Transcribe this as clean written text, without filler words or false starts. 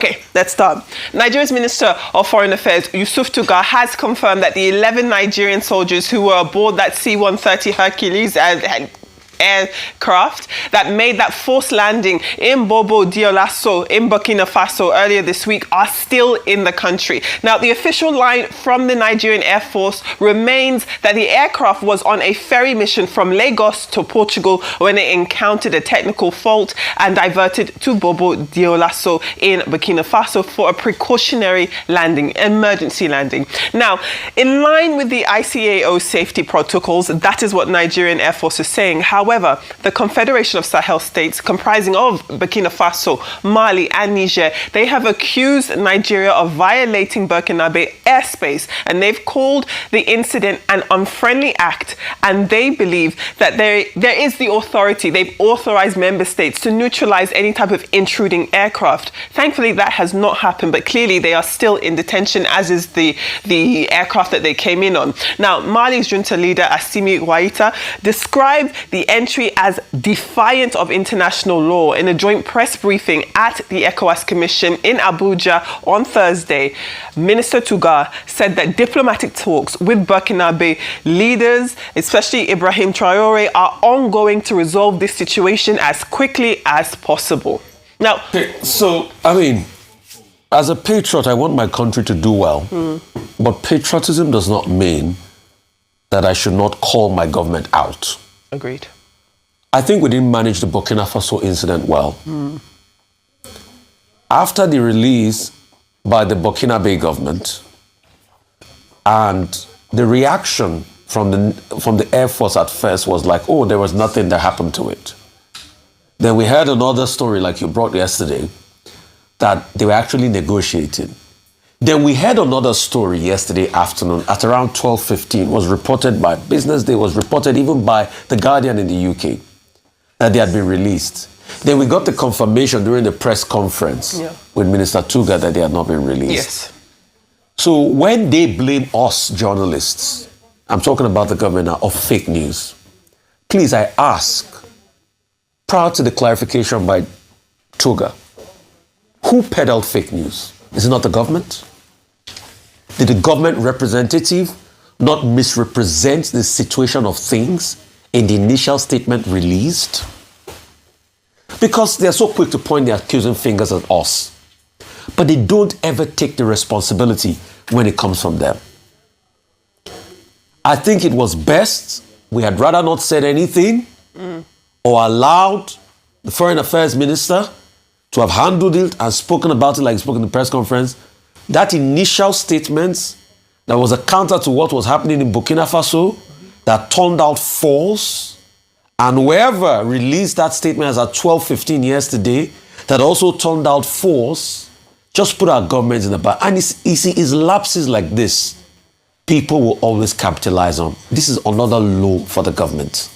Okay, let's start. Nigeria's Minister of Foreign Affairs, Yusuf Tugar, has confirmed that the 11 Nigerian soldiers who were aboard that C-130 Hercules aircraft that made that forced landing in Bobo Dioulasso in Burkina Faso earlier this week are still in the country. Now, the official line from the Nigerian Air Force remains that the aircraft was on a ferry mission from Lagos to Portugal when it encountered a technical fault and diverted to Bobo Dioulasso in Burkina Faso for a precautionary landing, emergency landing. Now, in line with the ICAO safety protocols, that is what Nigerian Air Force is saying. However, the Confederation of Sahel States, comprising of Burkina Faso, Mali and Niger, they have accused Nigeria of violating Burkinabe airspace, and they've called the incident an unfriendly act, and they believe that there is the authority. They've authorized member states to neutralize any type of intruding aircraft. Thankfully, that has not happened, but clearly they are still in detention, as is the aircraft that they came in on. Now, Mali's junta leader, Assimi Goïta, described the entry as defiant of international law. In a joint press briefing at the ECOWAS Commission in Abuja on Thursday, Minister Tugar said that diplomatic talks with Burkinabe leaders, especially Ibrahim Traore, are ongoing to resolve this situation as quickly as possible. Now, okay, so, I mean, as a patriot, I want my country to do well. But patriotism does not mean that I should not call my government out. Agreed. I think we didn't manage the Burkina Faso incident well. After the release by the Burkinabe government and the reaction from the Air Force at first was like, oh, there was nothing that happened to it. Then we heard another story like you brought yesterday that they were actually negotiating. Then we heard another story yesterday afternoon at around 12:15, was reported by Business Day, was reported even by The Guardian in the UK, that they had been released. Then we got the confirmation during the press conference with Minister Tugar that they had not been released. Yes. So when they blame us journalists, I'm talking about the government now, of fake news, please, I ask, prior to the clarification by Tugar, who peddled fake news? Is it not the government? Did the government representative not misrepresent the situation of things in the initial statement released? Because they're so quick to point their accusing fingers at us, but they don't ever take the responsibility when it comes from them. I think it was best we had rather not said anything or allowed the Foreign Affairs Minister to have handled it and spoken about it like he spoke in the press conference. That initial statement that was a counter to what was happening in Burkina Faso that turned out false, and whoever released that statement as at 12:15 yesterday that also turned out false, just put our government in the back. And it's lapses like this people will always capitalize on. This is another low for the government.